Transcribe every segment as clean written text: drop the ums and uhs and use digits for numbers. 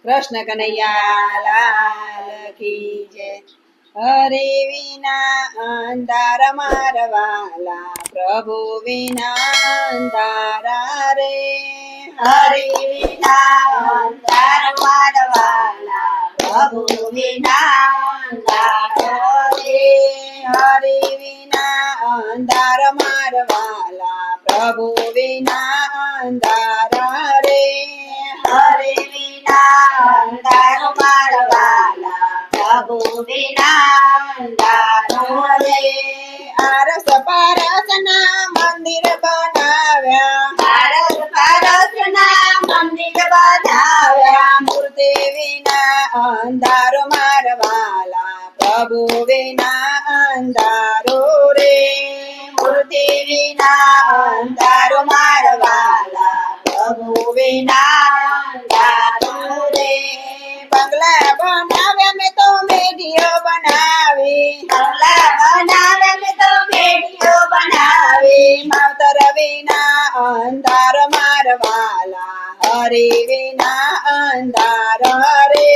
કૃષ્ણ કનૈયા લાલ કી જય. હરે વિના અંધાર મારવાલા, પ્રભુ વિના અંધારા રે. હરે વિના અંધાર મારવાલા, પ્રભુ વિના અંધાર રે. હરે વિના અંધાર મારવાલા, પ્રભુ વિના અંધારા રે. હરે વિના અંધાર મારવાલા, પ્રભુ વિના અંધાર રે. આરસ પારસના મંદિર બનાવ્યા, ભારત ભારતના મંદિર બનાવ્યા. મૂર્તિ વિના અંધારો મારવાલા, પ્રભુ વિના અંધારો રે. મૂર્તિ વિના અંધારો મારવાલા, પ્રભુ વિના અંધારો રે. બંગલા બનાવ્યા મેં તો મેઢીઓ બનાવી, બંગલા બનાવે મેં તો બેડીઓ બનાવી. માવતર વિના અંધાર મારવાલા, હરે વિના અંધાર રે.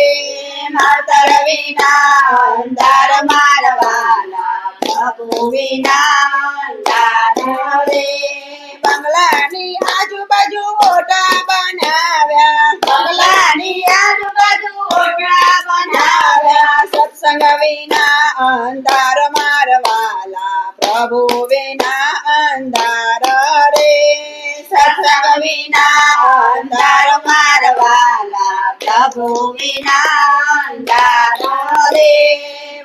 માતર વિના અંધાર મારવાલા, પ્રભુ વિના અંધાર રે. બંગલાની આજુબાજુ ઓટા બનાવ્યા, બંગલાની આજુબાજુ ઓટલા બનાવ્યા. સત્સંગ વિના અંધાર મારવાલા, પ્રભુ વિના અંધાર રે. સત્સંગ વિના અંધાર મારવાલા, પ્રભુ વિના અંધાર રે.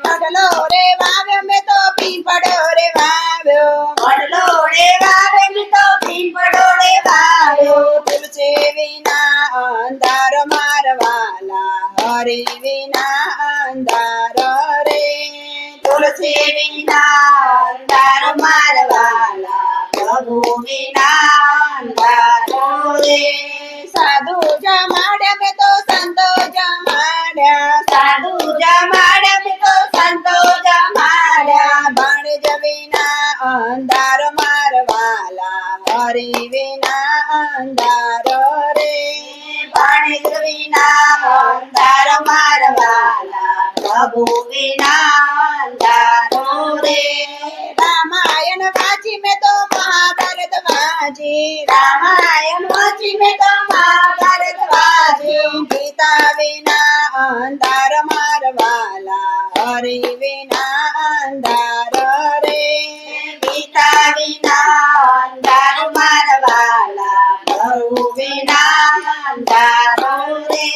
વડલો રે વાવ્યો મેં તો પીપળો રે વાવ્યો, વડલો રે વાવે મેં તો પીપળો રે વાવ્યો. તુલસી વિના અંધાર મારવાલા, હરે વિના અંધાર રે. તુલસી વિના અંધાર મારવાલા, પ્રભુ વિના અંધાર રે. સાધુ જમાડ્યા મેં તો સંતો જમાડ્યા, સાધુ જમાડે મેં તો સંતો જમાડ્યા. ભાણેજ વિના અંધાર મારવાલા, હરે વિના અંધાર રે. ભાણેજ વિના અંધાર મારવાલા, પ્રભુ વિના અંધાર રે. રામાયણ વાંચી મેં તો મહાભારત વાંચી, રામાયણ વાંચી મેં તો મહાભારત વાંચ્યું. ગીતા વિના અંધાર મારવાલા, હરે વિના અંધાર રે. ગીતા વિના અંધાર મારવાલા, પ્રભુ વિના અંધાર રે.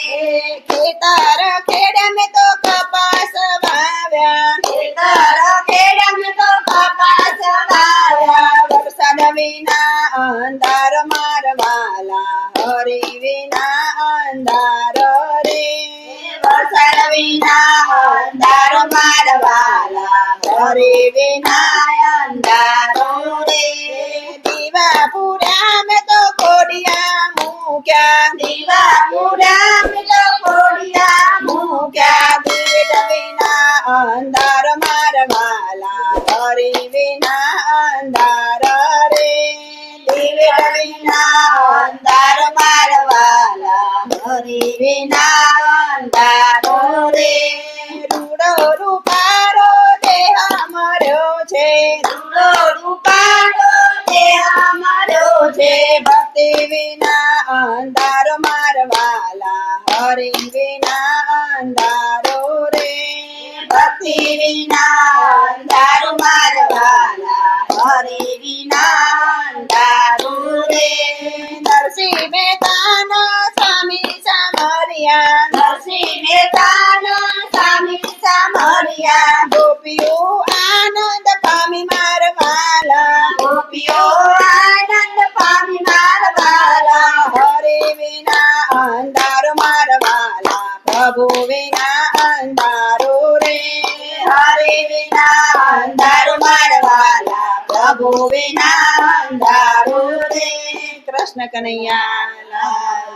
ખેતર ખેડે મેં તો કપાસ વાવ્યા, ખેતર ખેડા મેં તો કપાસ વાવ્યા. વરસાદ વિના અંધાર મારવાલા, હરે વિના અંધાર રે. વરસાદ વિના અંધાર મારવાલા, હરે વિના અંધાર રે. દીવા પૂર્યા મેં તો કોડિયા મૂક્યા, દીવા પૂરા મેં તો કોડિયા મૂક્યા. દીવટ વિના અંધાર મારવાલા, હરે વિના અંધાર રે. દિવ્ય વિના અંધાર મારવાલા, હરે વિના અંધાર રે. રૂડો રૂપારો દેહ મર્યો છે, રૂડો રૂપાળો દેહ માર્યો છે. ભક્તિ વિના અંધાર મારવાલા, હરે વિના અંધારો રે. ભક્તિ વિના અંધાર મારવાલા, હરે વિના અંધાર રે. નરસિંહ મહેતાનો સ્વામી સામરિયા, નરસિંહ મહેતાનો સ્વામી સામરિયા. ગોપીઓ આનંદ પામી મારવાલા, ગોપીઓ આનંદ પામી મારવાલા, હરે વિના અંધાર મારવાલા, પ્રભુ વિના અંધારો રે. હરે વિના અંધાર મારવાલા, પ્રભુ વિના અંધાર રે. કૃષ્ણ કનૈયા લાલ